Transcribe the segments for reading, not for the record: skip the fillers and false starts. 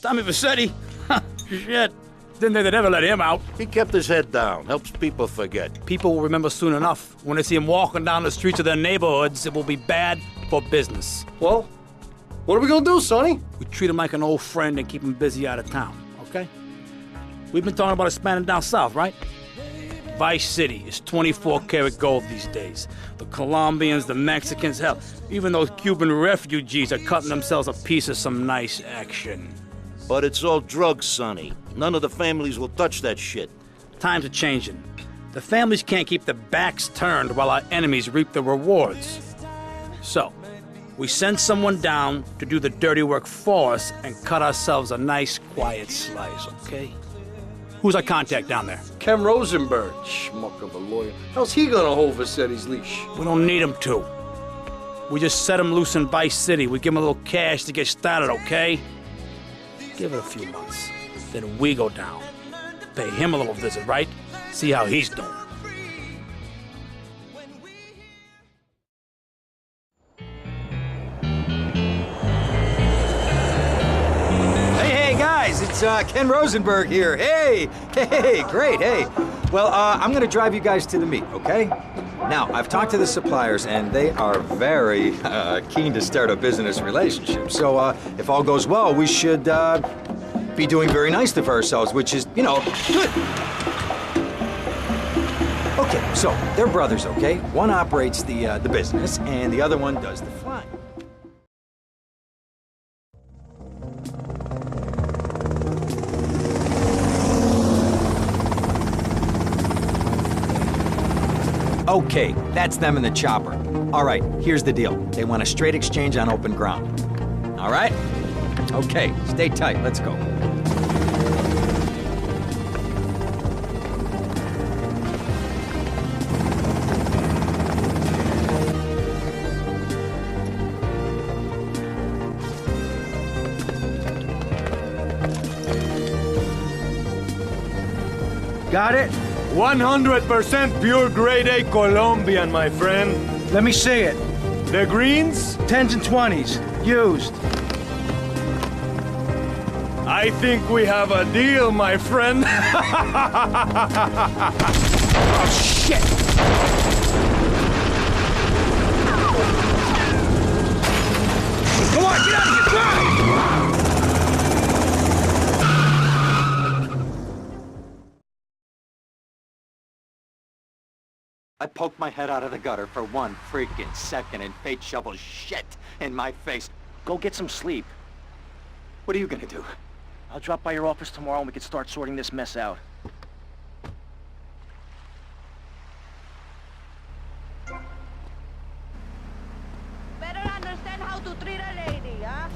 Tommy Vassetti? Shit. Didn't think they'd ever let him out. He kept his head down, helps people forget. People will remember soon enough. When they see him walking down the streets of their neighborhoods, it will be bad for business. Well, what are we gonna do, Sonny? We treat him like an old friend and keep him busy out of town, okay? We've been talking about expanding down south, right? Vice City is 24-karat gold these days. The Colombians, the Mexicans, hell, even those Cuban refugees are cutting themselves a piece of some nice action. But it's all drugs, Sonny. None of the families will touch that shit. Times are changing. The families can't keep their backs turned while our enemies reap the rewards. So, we send someone down to do the dirty work for us and cut ourselves a nice, quiet slice, okay? Who's our contact down there? Ken Rosenberg, schmuck of a lawyer. How's he gonna hold Vassetti's leash? We don't need him to. We just set him loose in Vice City. We give him a little cash to get started, okay? Give it a few months. Then we go down. Pay him a little visit, right? See how he's doing. Hey, guys, it's Ken Rosenberg here. Hey, great, hey. Well, I'm gonna drive you guys to the meet, okay? Now, I've talked to the suppliers, and they are very keen to start a business relationship. So, if all goes well, we should be doing very nicely for ourselves, which is, you know, good. Okay, so they're brothers, okay? One operates the business, and the other one does the flying. Okay, that's them in the chopper. All right, here's the deal. They want a straight exchange on open ground. All right? Okay, stay tight. Let's go. Got it? 100% pure grade A Colombian, my friend. Let me see it. The greens? 10s and 20s. Used. I think we have a deal, my friend. Oh, shit! Come on, get out of here! Drive! I poked my head out of the gutter for 1 freaking second and fate shovels shit in my face. Go get some sleep. What are you gonna do? I'll drop by your office tomorrow and we can start sorting this mess out. Better understand how to treat a lady, huh?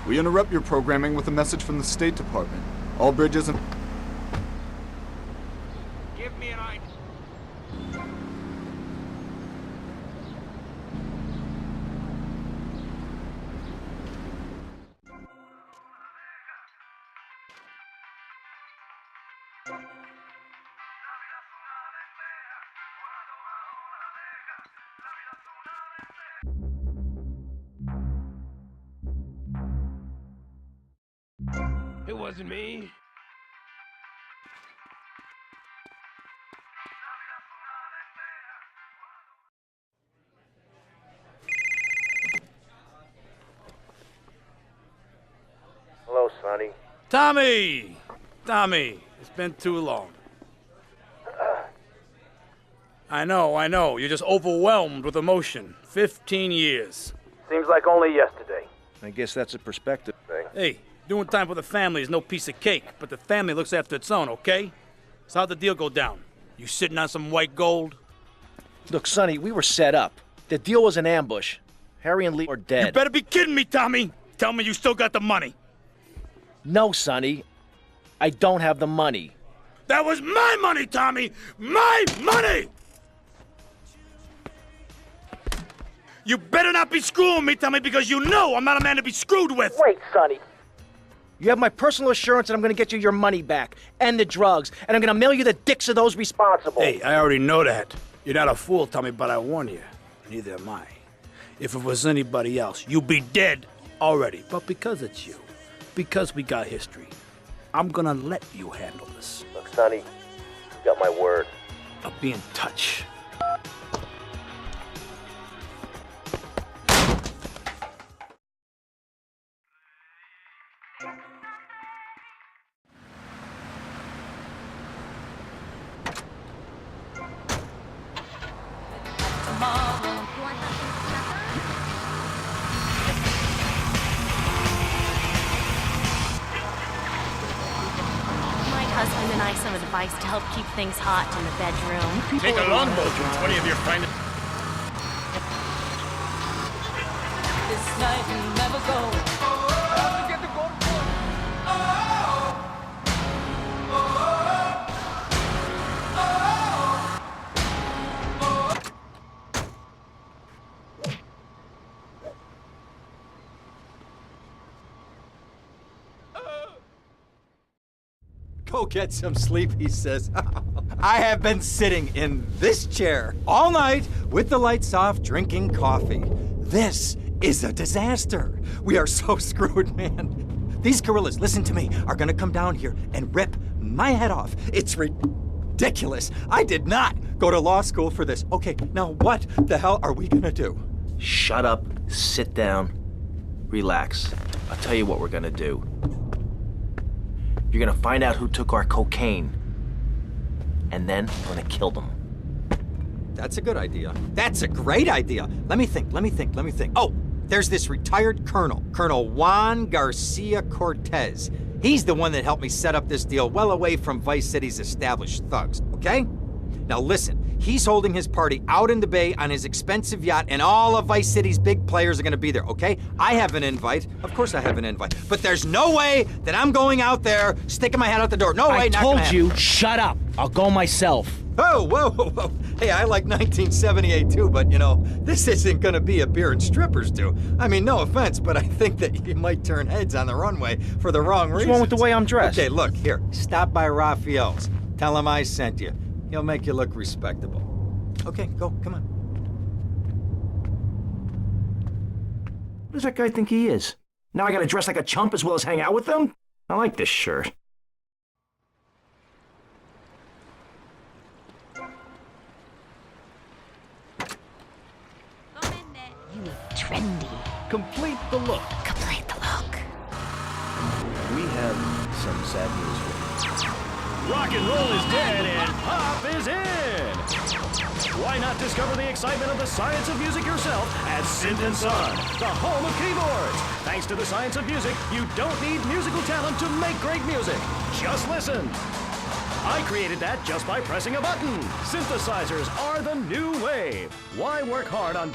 We interrupt your programming with a message from the State Department. All bridges and... Give me an idea. It wasn't me. Hello, Sonny. Tommy! Tommy, it's been too long. I know. You're just overwhelmed with emotion. 15 years. Seems like only yesterday. I guess that's a perspective thing. Hey, doing time for the family is no piece of cake, but the family looks after its own, okay? So how'd the deal go down? You sitting on some white gold? Look, Sonny, we were set up. The deal was an ambush. Harry and Lee are dead. You better be kidding me, Tommy! Tell me you still got the money. No, Sonny. I don't have the money. That was my money, Tommy! My money! You better not be screwing me, Tommy, because you know I'm not a man to be screwed with! Wait, Sonny. You have my personal assurance that I'm gonna get you your money back, and the drugs, and I'm gonna mail you the dicks of those responsible. Hey, I already know that. You're not a fool, Tommy, but I warn you. Neither am I. If it was anybody else, you'd be dead already. But because it's you, because we got history, I'm gonna let you handle this. Look, Sonny, you got my word. I'll be in touch. Husband and I some advice to help keep things hot in the bedroom. Take a longboat to 20 of your finest. This night will never go. Go get some sleep, he says. I have been sitting in this chair all night with the lights off, drinking coffee. This is a disaster. We are so screwed, man. These gorillas, listen to me, are gonna come down here and rip my head off. It's ridiculous. I did not go to law school for this. Okay, now what the hell are we gonna do? Shut up, sit down, relax. I'll tell you what we're gonna do. You're gonna find out who took our cocaine, and then we're gonna kill them. That's a good idea. That's a great idea. Let me think. Oh, there's this retired colonel, Colonel Juan Garcia Cortez. He's the one that helped me set up this deal well away from Vice City's established thugs, okay? Now listen, he's holding his party out in the bay on his expensive yacht, and all of Vice City's big players are gonna be there, okay? I have an invite. Of course I have an invite. But there's no way that I'm going out there, sticking my head out the door. No way, I not told gonna happen. you, shut up. I'll go myself. Oh, whoa. Hey, I like 1978 too, but you know, this isn't gonna be a beer and strippers do. I mean, no offense, but I think that you might turn heads on the runway for the wrong reasons. What's wrong with the way I'm dressed? Okay, look, here, stop by Raphael's. Tell him I sent you. He'll make you look respectable. Okay, go, come on. What does that guy think he is? Now I gotta dress like a chump as well as hang out with them? I like this shirt. You need trendy. Complete the look. Complete the look. We have some sad news for you. Rock and roll is dead and pop is in. Why not discover the excitement of the science of music yourself at Synth & Son, the home of keyboards. Thanks to the science of music, you don't need musical talent to make great music. Just listen. I created that just by pressing a button. Synthesizers are the new wave. Why work hard on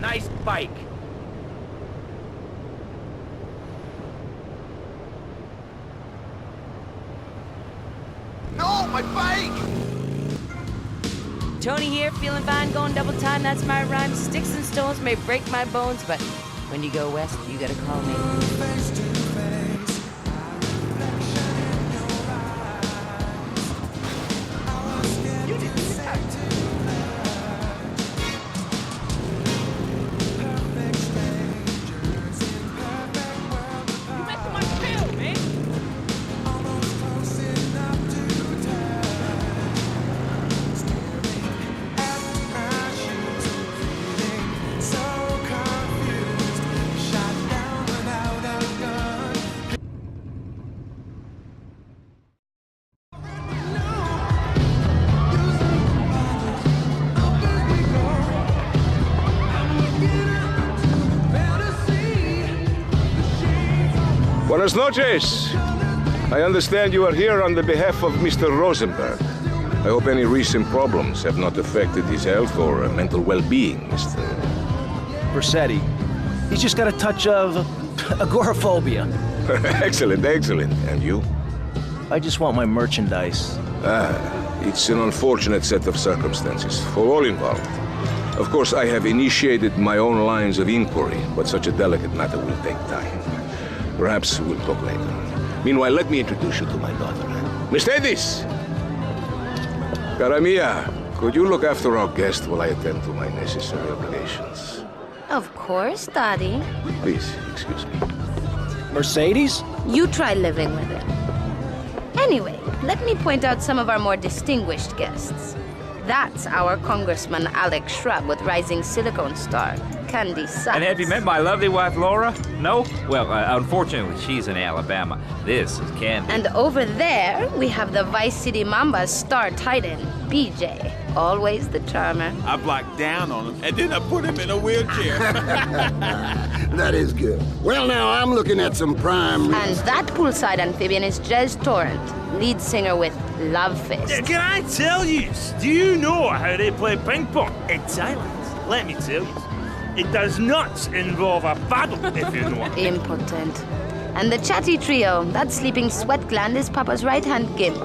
Nice bike. No, my bike! Tony here, feeling fine, going double time. That's my rhyme. Sticks and stones may break my bones, but when you go west, you gotta call me. Buenas noches. I understand you are here on the behalf of Mr. Rosenberg. I hope any recent problems have not affected his health or mental well-being, Mr. Vercetti. He's just got a touch of Agoraphobia. Excellent, excellent. And you? I just want my merchandise. It's an unfortunate set of circumstances for all involved. Of course, I have initiated my own lines of inquiry, but such a delicate matter will take time. Perhaps we'll talk later. Meanwhile, let me introduce you to my daughter. Mercedes! Cara mia, could you look after our guest while I attend to my necessary obligations? Of course, Daddy. Please, excuse me. Mercedes? You try living with it. Anyway, let me point out some of our more distinguished guests. That's our Congressman Alex Shrub with Rising Silicone Star, Candy Sachs. And have you met my lovely wife, Laura? No? Well, unfortunately, she's in Alabama. This is Candy. And over there, we have the Vice City Mamba's star titan, BJ. Always the charmer. I blocked down on him, and then I put him in a wheelchair. That is good. Well, now I'm looking at some prime... And that poolside amphibian is Jez Torrent, lead singer with Love Fist. Can I tell you, do you know how they play ping pong in Thailand? Let me tell you, it does not involve a paddle, if you know what I mean. Impotent. And the chatty trio, that sleeping sweat gland is Papa's right-hand gimp,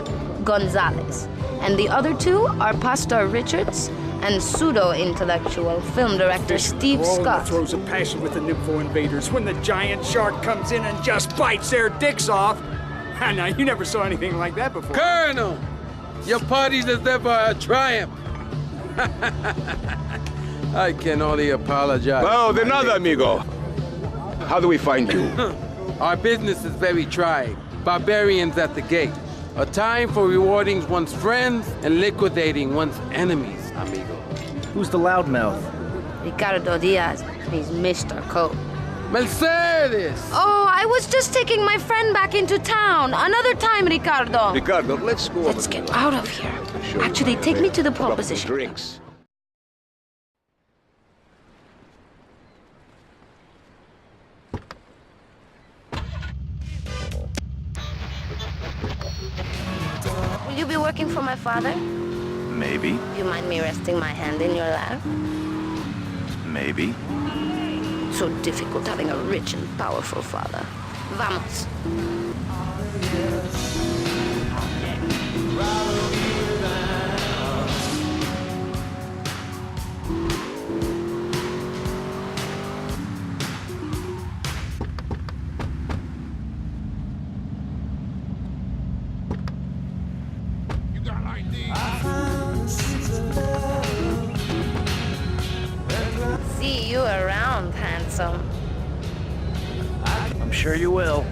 Gonzalez. And the other two are Pastor Richards and pseudo-intellectual film director Steve Scott. Throws a passion with the nympho invaders when the giant shark comes in and just bites their dicks off. Now, you never saw anything like that before. Colonel, your party deserve a triumph. I can only apologize. Oh, de nada, amigo. How do we find you? Our business is very trying. Barbarians at the gate. A time for rewarding one's friends and liquidating one's enemies, amigo. Who's the loudmouth? Ricardo Diaz. He's Mr. Coke. Mercedes! Oh, I was just taking my friend back into town. Another time, Ricardo. Ricardo, let's go. Let's get out of here. Actually, take me to the pole position. Drinks. Will you be working for my father? Maybe. You mind me resting my hand in your lap? Maybe. So difficult having a rich and powerful father. Vamos. See you around, handsome. I'm sure you will.